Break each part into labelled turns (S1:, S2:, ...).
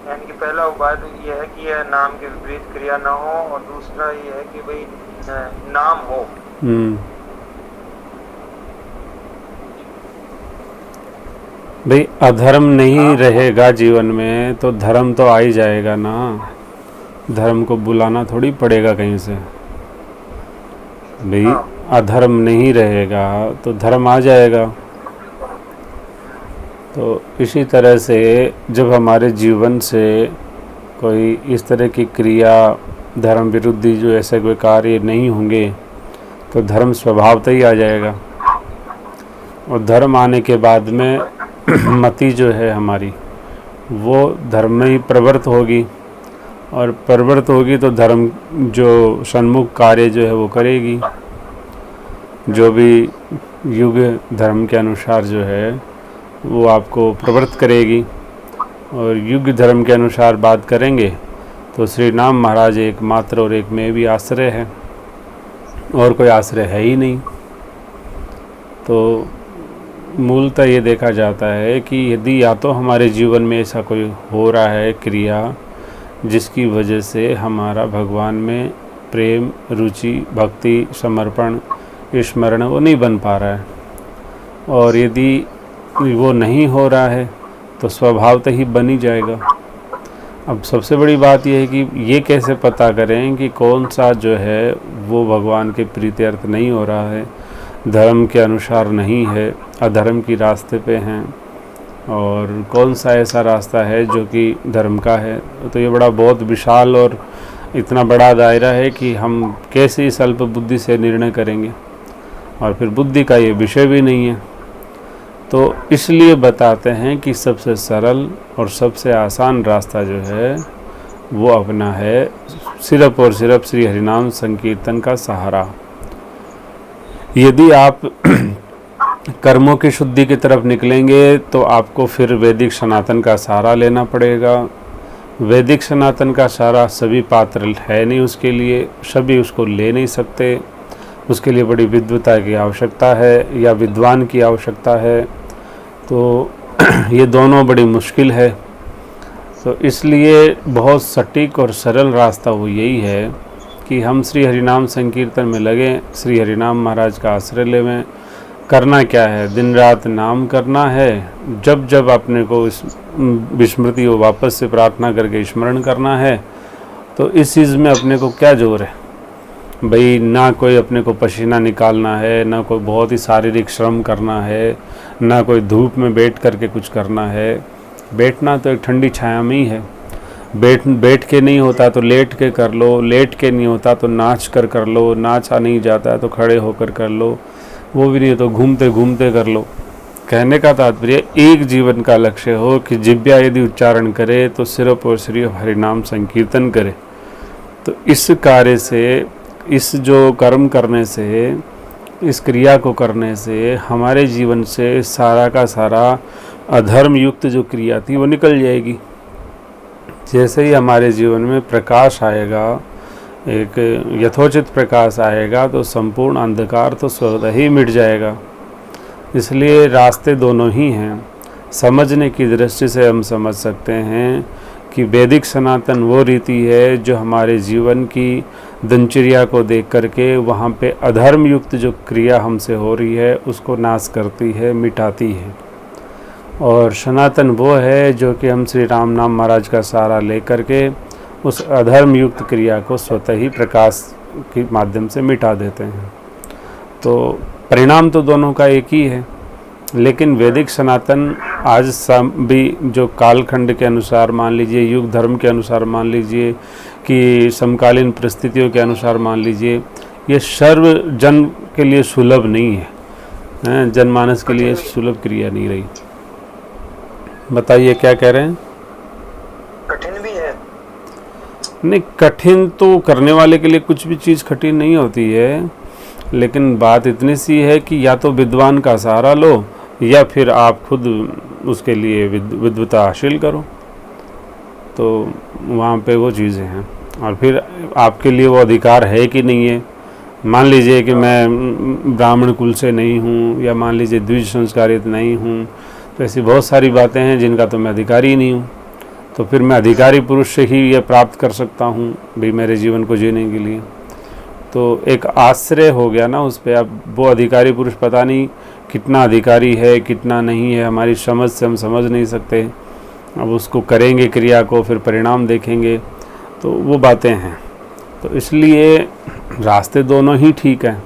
S1: यानी कि पहला उपाय तो ये है कि यह नाम के विपरीत क्रिया न हो, और दूसरा ये है कि भाई नाम हो।
S2: भाई अधर्म नहीं
S1: नाम हो।
S2: रहेगा जीवन में तो धर्म तो आ ही जाएगा ना। धर्म को बुलाना थोड़ी पड़ेगा कहीं से। भाई
S1: हाँ।
S2: अधर्म नहीं रहेगा तो धर्म आ जाएगा। तो इसी तरह से जब हमारे जीवन से कोई इस तरह की क्रिया धर्म विरुद्धी जो ऐसे कोई कार्य नहीं होंगे तो धर्म स्वभावतः ही आ जाएगा। और धर्म आने के बाद में मति जो है हमारी वो धर्म में ही प्रवृत्त होगी, और प्रवृत्त होगी तो धर्म जो सन्मुख कार्य जो है वो करेगी। जो भी युग धर्म के अनुसार जो है वो आपको प्रवृत्त करेगी। और युग धर्म के अनुसार बात करेंगे तो श्री राम महाराज एकमात्र और एक में भी आश्रय है, और कोई आश्रय है ही नहीं। तो मूलतः ये देखा जाता है कि यदि या तो हमारे जीवन में ऐसा कोई हो रहा है क्रिया जिसकी वजह से हमारा भगवान में प्रेम, रुचि, भक्ति, समर्पण, स्मरण वो नहीं बन पा रहा है, और यदि वो नहीं हो रहा है तो स्वभावतः ही बन ही जाएगा। अब सबसे बड़ी बात यह है कि ये कैसे पता करें कि कौन सा जो है वो भगवान के प्रीत्यर्थ नहीं हो रहा है, धर्म के अनुसार नहीं है, अधर्म की रास्ते पे हैं, और कौन सा ऐसा रास्ता है जो कि धर्म का है। तो ये बड़ा बहुत विशाल और इतना बड़ा दायरा है कि हम कैसे इस अल्प बुद्धि से निर्णय करेंगे, और फिर बुद्धि का ये विषय भी नहीं है। तो इसलिए बताते हैं कि सबसे सरल और सबसे आसान रास्ता जो है वो अपना है सिर्फ और सिर्फ श्री हरिनाम संकीर्तन का सहारा। यदि आप कर्मों की शुद्धि की तरफ निकलेंगे तो आपको फिर वैदिक सनातन का सहारा लेना पड़ेगा। वैदिक सनातन का सहारा सभी पात्र है नहीं उसके लिए, सभी उसको ले नहीं सकते। उसके लिए बड़ी विद्वता की आवश्यकता है या विद्वान की आवश्यकता है। तो ये दोनों बड़ी मुश्किल है। तो इसलिए बहुत सटीक और सरल रास्ता वो यही है कि हम श्री हरिनाम संकीर्तन में लगें, श्री हरिनाम महाराज का आश्रय लेवें। करना क्या है, दिन रात नाम करना है। जब जब अपने को इस विस्मृति को वापस से प्रार्थना करके स्मरण करना है। तो इस चीज़ में अपने को क्या जोर है भाई, ना कोई अपने को पसीना निकालना है, ना कोई बहुत ही शारीरिक श्रम करना है, ना कोई धूप में बैठ करके कुछ करना है। बैठना तो एक ठंडी छाया में ही है। बैठ के नहीं होता तो लेट के कर लो, लेट के नहीं होता तो नाच कर लो, नाचा नहीं जाता है तो खड़े होकर कर लो, वो भी नहीं तो घूमते घूमते कर लो। कहने का तात्पर्य एक जीवन का लक्ष्य हो कि जिह्वा यदि उच्चारण करे तो सिर्फ और सिर्फ हरिनाम संकीर्तन करे। तो इस कार्य से, इस जो कर्म करने से, इस क्रिया को करने से हमारे जीवन से सारा का सारा अधर्म युक्त जो क्रिया थी वो निकल जाएगी। जैसे ही हमारे जीवन में प्रकाश आएगा, एक यथोचित प्रकाश आएगा, तो संपूर्ण अंधकार तो स्वतः ही मिट जाएगा। इसलिए रास्ते दोनों ही हैं। समझने की दृष्टि से हम समझ सकते हैं कि वैदिक सनातन वो रीति है जो हमारे जीवन की दिनचर्या को देख करके वहाँ पे अधर्म युक्त जो क्रिया हमसे हो रही है उसको नाश करती है, मिटाती है। और सनातन वो है जो कि हम श्री राम नाम महाराज का सहारा लेकर के उस अधर्म युक्त क्रिया को स्वतः ही प्रकाश के माध्यम से मिटा देते हैं। तो परिणाम तो दोनों का एक ही है। लेकिन वैदिक सनातन आज भी जो कालखंड के अनुसार मान लीजिए, युग धर्म के अनुसार मान लीजिए, कि समकालीन परिस्थितियों के अनुसार मान लीजिए, ये सर्व जन के लिए सुलभ नहीं है, जनमानस के लिए सुलभ क्रिया नहीं रही। बताइए क्या कह रहे हैं?
S1: कठिन भी है।
S2: नहीं, कठिन तो करने वाले के लिए कुछ भी चीज़ कठिन नहीं होती है। लेकिन बात इतनी सी है कि या तो विद्वान का सहारा लो या फिर आप खुद उसके लिए विद्वता हासिल करो। तो वहाँ पे वो चीज़ें हैं। और फिर आपके लिए वो अधिकार है कि नहीं है। मान लीजिए कि मैं ब्राह्मण कुल से नहीं हूँ, या मान लीजिए द्विज संस्कारित नहीं हूँ, तो ऐसी बहुत सारी बातें हैं जिनका तो मैं अधिकारी ही नहीं हूँ। तो फिर मैं अधिकारी पुरुष से ही ये प्राप्त कर सकता हूँ भी मेरे जीवन को जीने के लिए। तो एक आश्रय हो गया ना उस पर। अब वो अधिकारी पुरुष पता नहीं कितना अधिकारी है कितना नहीं है, हमारी समझ से हम समझ नहीं सकते। अब उसको करेंगे क्रिया को, फिर परिणाम देखेंगे, तो वो बातें हैं। तो इसलिए रास्ते दोनों ही ठीक हैं।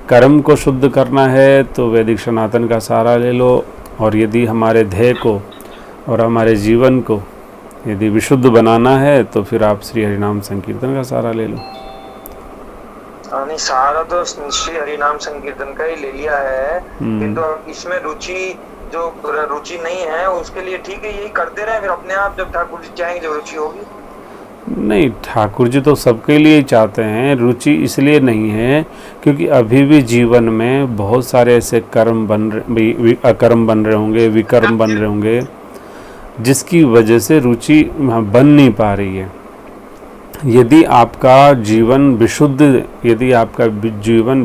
S2: कर्म को शुद्ध करना है तो वैदिक सनातन का सहारा ले लो, और यदि हमारे ध्येय को और हमारे जीवन को यदि विशुद्ध बनाना है तो फिर आप श्री हरिनाम संकीर्तन का सहारा ले लो।
S1: नहीं, सहारा तो श्री हरिनाम संकीर्तन का ही ले लिया है, किंतु इसमें जो रुचि नहीं है उसके लिए ठीक है, यही करते रहे, फिर अपने आप जब ठाकुर जी चाहेंगे जब रुचि होगी।
S2: नहीं, ठाकुर जी तो सबके लिए ही चाहते हैं। रुचि इसलिए नहीं है क्योंकि अभी भी जीवन में बहुत सारे ऐसे कर्म अकर्म बन रहे होंगे, विकर्म बन रहे होंगे, जिसकी वजह से रुचि बन नहीं पा रही है। यदि आपका जीवन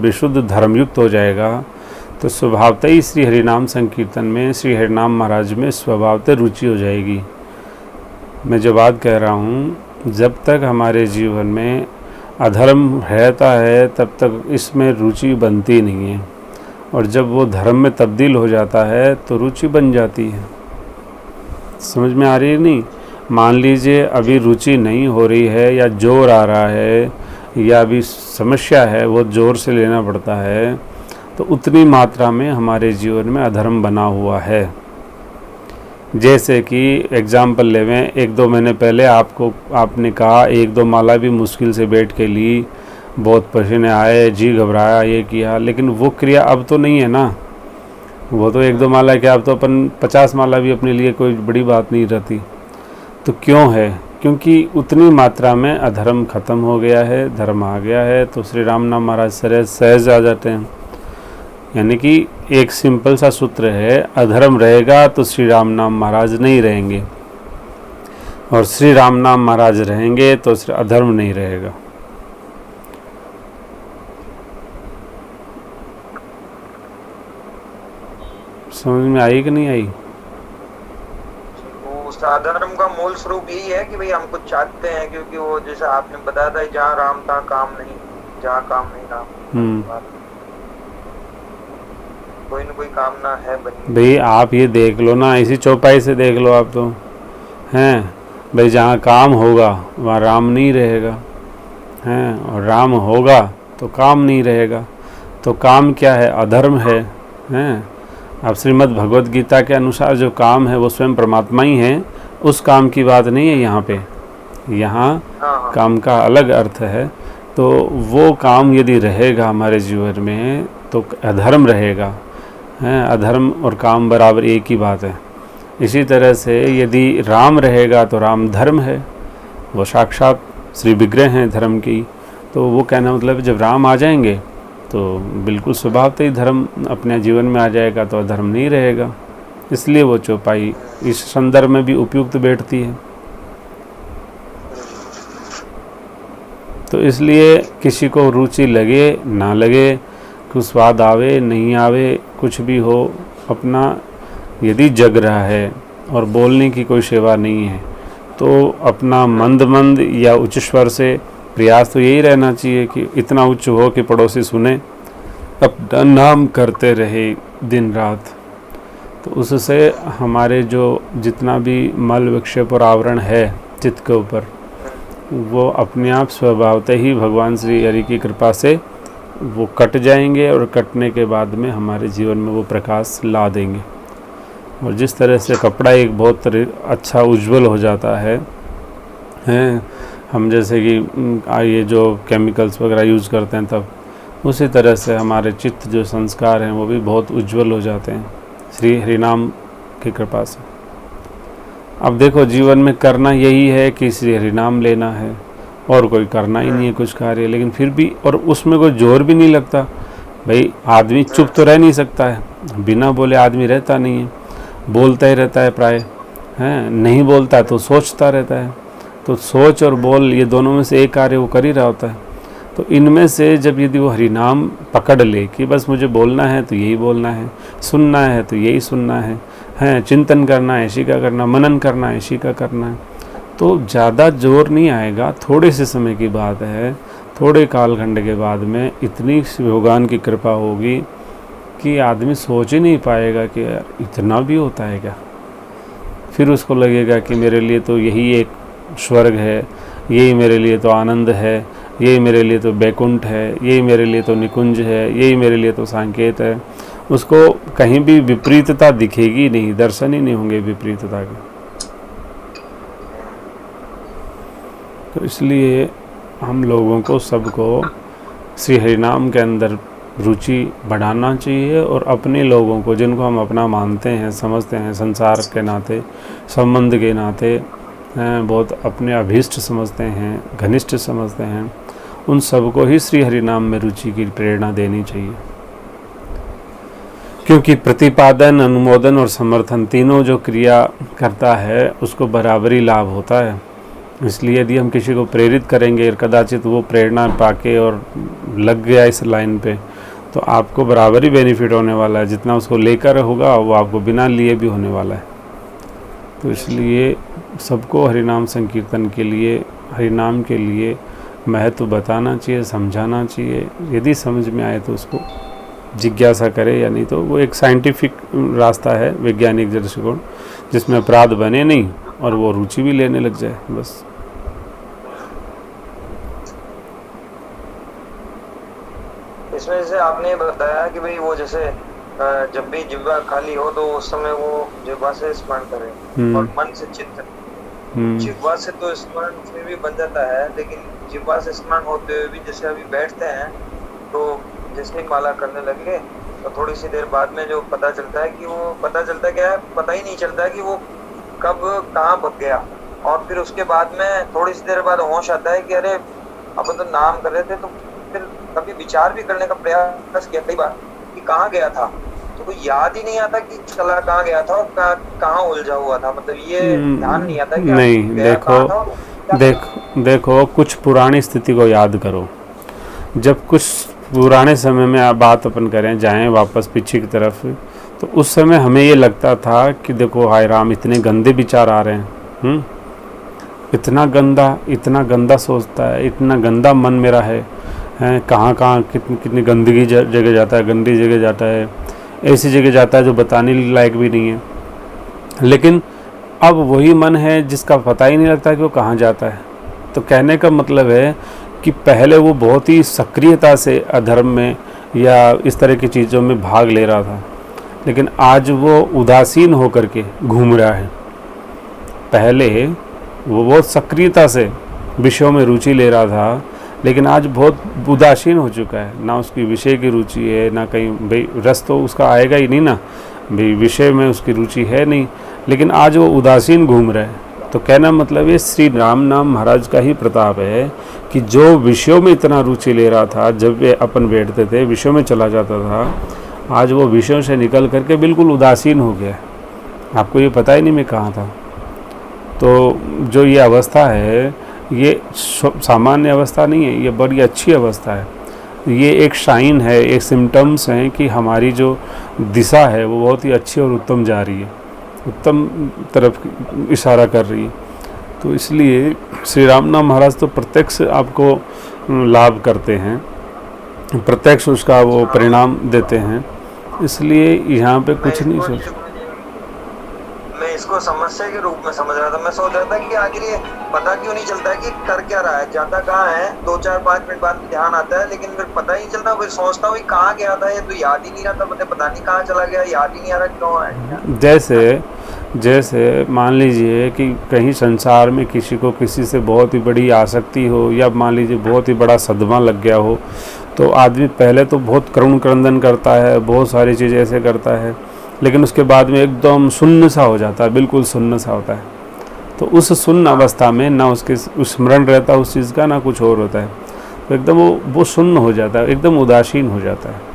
S2: विशुद्ध धर्मयुक्त हो जाएगा तो स्वभावतः ही श्री हरिनाम संकीर्तन में, श्री हरिनाम महाराज में स्वभावतः रुचि हो जाएगी। मैं जो बात कह रहा हूँ, जब तक हमारे जीवन में अधर्म रहता है तब तक इसमें रुचि बनती नहीं है, और जब वो धर्म में तब्दील हो जाता है तो रुचि बन जाती है। समझ में आ रही है? नहीं, मान लीजिए अभी रुचि नहीं हो रही है, या जोर आ रहा है, या अभी समस्या है, वो जोर से लेना पड़ता है, तो उतनी मात्रा में हमारे जीवन में अधर्म बना हुआ है। जैसे कि एग्जाम्पल लेवें, 1-2 महीने पहले आपने कहा 1-2 माला भी मुश्किल से बैठ के ली, बहुत पसीने आए, जी घबराया, ये किया, लेकिन वो क्रिया अब तो नहीं है ना। वो तो 1-2 माला क्या, अब तो अपन 50 माला भी अपने लिए कोई बड़ी बात नहीं रहती। तो क्यों है? क्योंकि उतनी मात्रा में अधर्म खत्म हो गया है, धर्म आ गया है, तो श्री राम नाम महाराज सहज आ जाते हैं। यानी कि एक सिंपल सा सूत्र है, अधर्म रहेगा तो श्री राम नाम महाराज नहीं रहेंगे, और श्री राम नाम महाराज रहेंगे तो अधर्म नहीं रहेगा। समझ में आई कि नहीं आई?
S1: उस अधर्म का मूल स्वरूप यही है कि भाई हम कुछ चाहते हैं, क्योंकि वो जैसे आपने बताया था, जहाँ राम था काम नहीं, जहाँ काम नहीं राम। कोई न कोई कामना है बनी।
S2: भाई आप ये देख लो ना, इसी चौपाई से देख लो आप तो, हैं भाई, जहाँ काम होगा वहाँ राम नहीं रहेगा, हैं, और राम होगा तो काम नहीं रहेगा। तो काम क्या है? अधर्म है, हैं। अब श्रीमद् भगवद गीता के अनुसार जो काम है वो स्वयं परमात्मा ही है, उस काम की बात नहीं है यहाँ पे। यहाँ काम का अलग अर्थ है। तो वो काम यदि रहेगा हमारे जीवन में तो अधर्म रहेगा, हैं। अधर्म और काम बराबर एक ही बात है। इसी तरह से यदि राम रहेगा तो राम धर्म है, वो साक्षात श्री विग्रह हैं धर्म की। तो वो कहना मतलब जब राम आ जाएंगे तो बिल्कुल स्वभावतः ही धर्म अपने जीवन में आ जाएगा, तो अधर्म नहीं रहेगा। इसलिए वो चौपाई इस संदर्भ में भी उपयुक्त बैठती है। तो इसलिए किसी को रुचि लगे ना लगे, कुछ स्वाद आवे नहीं आवे, कुछ भी हो, अपना यदि जग रहा है और बोलने की कोई सेवा नहीं है तो अपना मंद या उच्च स्वर से प्रयास तो यही रहना चाहिए कि इतना उच्च हो कि पड़ोसी सुने, अपना नाम करते रहे दिन रात। तो उससे हमारे जो जितना भी मल विक्षेप और आवरण है चित्त के ऊपर, वो अपने आप स्वभावतः ही भगवान श्री हरि की कृपा से वो कट जाएंगे, और कटने के बाद में हमारे जीवन में वो प्रकाश ला देंगे। और जिस तरह से कपड़ा एक बहुत अच्छा उज्जवल हो जाता है, हम जैसे कि ये जो केमिकल्स वगैरह यूज़ करते हैं, तब उसी तरह से हमारे चित्त जो संस्कार हैं वो भी बहुत उज्जवल हो जाते हैं श्री हरिनाम की कृपा से। अब देखो, जीवन में करना यही है कि श्री हरिनाम लेना है, और कोई करना ही नहीं है कुछ कार्य, लेकिन फिर भी, और उसमें कोई जोर भी नहीं लगता। भाई आदमी चुप तो रह नहीं सकता है, बिना बोले आदमी रहता नहीं है, बोलता ही रहता है प्राय, हैं। नहीं बोलता तो सोचता रहता है। तो सोच और बोल ये दोनों में से एक कार्य वो कर ही रहा होता है। तो इनमें से जब यदि वो हरिनाम पकड़ ले कि बस मुझे बोलना है तो यही बोलना है, सुनना है तो यही सुनना है, हैं, चिंतन करना है इसी का करना, मनन करना है इसी का करना है। तो ज़्यादा जोर नहीं आएगा, थोड़े से समय की बात है, थोड़े कालखंड के बाद में इतनी भगवान की कृपा होगी कि आदमी सोच ही नहीं पाएगा कि यार इतना भी होता है क्या। फिर उसको लगेगा कि मेरे लिए तो यही एक स्वर्ग है, यही मेरे लिए तो आनंद है, यही मेरे लिए तो बैकुंठ है, यही मेरे लिए तो निकुंज है, यही मेरे लिए तो सांकेत है। उसको कहीं भी विपरीतता दिखेगी नहीं, दर्शन ही नहीं होंगे विपरीतता के। तो इसलिए हम लोगों को, सबको श्री हरिनाम के अंदर रुचि बढ़ाना चाहिए, और अपने लोगों को जिनको हम अपना मानते हैं, समझते हैं, संसार के नाते, संबंध के नाते बहुत अपने अभीष्ट समझते हैं, घनिष्ठ समझते हैं, उन सबको ही श्री हरिनाम में रुचि की प्रेरणा देनी चाहिए। क्योंकि प्रतिपादन, अनुमोदन और समर्थन तीनों जो क्रिया करता है उसको बराबरी लाभ होता है। इसलिए यदि हम किसी को प्रेरित करेंगे, कदाचित वो प्रेरणा पाके और लग गया इस लाइन पे, तो आपको बराबर ही बेनिफिट होने वाला है। जितना उसको लेकर होगा वो आपको बिना लिए भी होने वाला है। तो इसलिए सबको हरिनाम संकीर्तन के लिए, हरिनाम के लिए महत्व बताना चाहिए, समझाना चाहिए। यदि समझ में आए तो उसको जिज्ञासा करे, या नहीं तो वो एक साइंटिफिक रास्ता है, वैज्ञानिक दृष्टिकोण, जिसमें अपराध बने नहीं और वो रुचि भी लेने लग जाए बस।
S1: इसमें जैसे आपने बताया कि भाई वो जैसे जब भी जिह्वा खाली हो तो उस समय वो जिह्वा से स्मरण करे और मन से चिंतन। जिह्वा से तो स्मरण फिर भी बन जाता है, लेकिन जिह्वा से स्मरण होते हुए भी जैसे अभी बैठते हैं तो जैसे ही माला करने लगे तो थोड़ी सी देर बाद में जो पता चलता है कि वो पता चलता क्या है, पता ही नहीं चलता कि वो कब कहाँ भग गया। और फिर उसके बाद में थोड़ी सी देर बाद होश आता है कि अरे अपन तो नाम कर रहे थे। तो फिर कभी विचार भी करने का प्रयास किया कई बार कि कहाँ गया था, तो कोई याद ही नहीं आता कि चला कहाँ गया था और कहाँ उलझा हुआ था। मतलब ये ध्यान नहीं आता कि
S2: नहीं। देखो कुछ पुरानी स्थिति को याद करो। जब कुछ पुराने समय में आप बात अपन करें, जाएं वापस पीछे की तरफ, तो उस समय हमें ये लगता था कि देखो हाय राम, इतने गंदे विचार आ रहे हैं, इतना गंदा सोचता है, इतना गंदा मन मेरा है, कहाँ कितनी गंदगी जगह जाता है, गंदी जगह जाता है, ऐसी जगह जाता है जो बताने लायक भी नहीं है। लेकिन अब वही मन है जिसका पता ही नहीं लगता कि वो कहाँ जाता है। तो कहने का मतलब है कि पहले वो बहुत ही सक्रियता से अधर्म में या इस तरह की चीज़ों में भाग ले रहा था, लेकिन आज वो उदासीन होकर के घूम रहा है। पहले वो बहुत सक्रियता से विषयों में रुचि ले रहा था, लेकिन आज बहुत उदासीन हो चुका है। ना उसकी विषय की रुचि है, ना कहीं भाई रस तो उसका आएगा ही नहीं ना, भाई विषय में उसकी रुचि है नहीं, लेकिन आज वो उदासीन घूम रहा है। तो कहना मतलब ये श्री राम नाम महाराज का ही प्रताप है कि जो विषयों में इतना रुचि ले रहा था, जब वे अपन बैठते थे विषयों में चला जाता था, आज वो विषयों से निकल करके बिल्कुल उदासीन हो गया। आपको ये पता ही नहीं मैं कहाँ था। तो जो ये अवस्था है, ये सामान्य अवस्था नहीं है, ये बड़ी अच्छी अवस्था है। ये एक साइन है, एक सिम्टम्स हैं कि हमारी जो दिशा है वो बहुत ही अच्छी और उत्तम जा रही है, उत्तम तरफ इशारा कर रही है। तो इसलिए श्री राम नाम महाराज तो प्रत्यक्ष आपको लाभ करते हैं, प्रत्यक्ष उसका वो परिणाम देते हैं। इसलिए यहाँ पे कुछ नहीं सोच,
S1: मैं इसको समस्या के रूप में समझ रहा था। मैं सोच रहा था कि आखिर ये पता क्यों नहीं चलता है कि कर क्या रहा है, जाता कहाँ है। 2-4-5 मिनट बाद ध्यान आता है, लेकिन फिर पता ही नहीं चलता। फिर सोचता हूँ कहाँ गया था, ये तो याद ही नहीं रहता, मुझे पता नहीं कहाँ चला गया, याद ही नहीं आ रहा क्यों है। जैसे मान लीजिए कि कहीं संसार में किसी को किसी से बहुत ही बड़ी आसक्ति हो, या मान लीजिए बहुत ही बड़ा सदमा लग गया हो, तो आदमी पहले तो बहुत करुण क्रंदन करता है, बहुत सारी चीज़ें ऐसे करता है, लेकिन उसके बाद में एकदम सुन्न सा हो जाता है, बिल्कुल सुन्न सा होता है। तो उस सुन्न अवस्था में ना उसके स्मरण रहता उस चीज़ का, ना कुछ और होता है। तो एकदम वो सुन्न हो जाता है, एकदम उदासीन हो जाता है।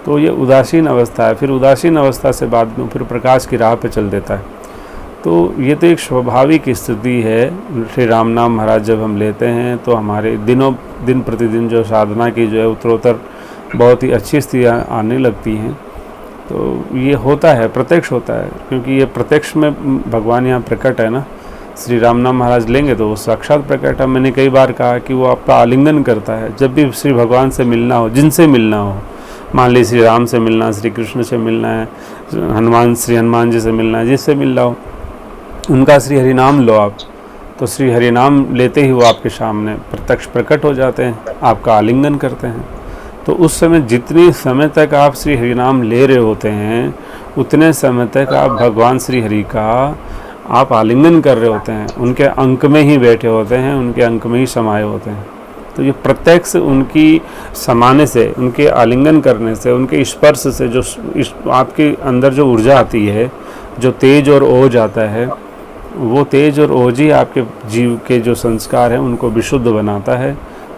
S1: तो ये उदासीन अवस्था है। फिर उदासीन अवस्था से बाद में फिर प्रकाश की राह पे चल देता है। तो ये तो एक स्वाभाविक स्थिति है। श्री राम नाम महाराज जब हम लेते हैं तो हमारे दिन प्रतिदिन जो साधना की जो है उत्तरोत्तर बहुत ही अच्छी स्थितियाँ आने लगती हैं।
S2: तो ये होता है, प्रत्यक्ष होता है, क्योंकि ये प्रत्यक्ष में भगवान यहाँ प्रकट है ना। श्री राम नाम महाराज लेंगे तो वो साक्षात प्रकट है। मैंने कई बार कहा कि वो आपका आलिंगन करता है जब भी श्री भगवान से मिलना हो, जिनसे मिलना हो। मान ली श्री राम से मिलना, श्री कृष्ण से मिलना है, हनुमान, श्री हनुमान जी से मिलना है, जिससे मिलना हो उनका श्री हरि नाम लो आप, तो श्री हरि नाम लेते ही वो आपके सामने प्रत्यक्ष प्रकट हो जाते हैं, आपका आलिंगन करते हैं। तो उस समय जितनी समय तक आप श्री हरि नाम ले रहे होते हैं उतने समय तक आप भगवान श्री हरि का आप आलिंगन कर रहे होते हैं, उनके अंक में ही बैठे होते हैं, उनके अंक में ही समाये होते हैं। तो ये प्रत्यक्ष उनकी समाने से, उनके आलिंगन करने से, उनके स्पर्श से जो आपके अंदर जो ऊर्जा आती है, जो तेज और ओज आता है, वो तेज और ओज ही आपके जीव के जो संस्कार हैं उनको विशुद्ध बनाता है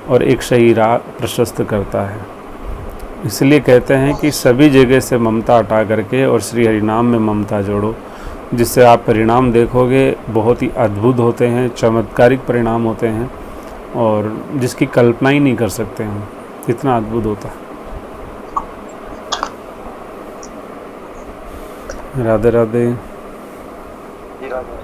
S2: और एक सही राह प्रशस्त करता है। इसलिए कहते हैं कि सभी जगह से ममता हटा करके और श्री हरि नाम में ममता जोड़ो, जिससे आप परिणाम देखोगे बहुत ही अद्भुत होते हैं, चमत्कारिक परिणाम होते हैं और जिसकी कल्पना ही नहीं कर सकते हम, इतना अद्भुत होता है। राधे राधे।
S1: जी राधे।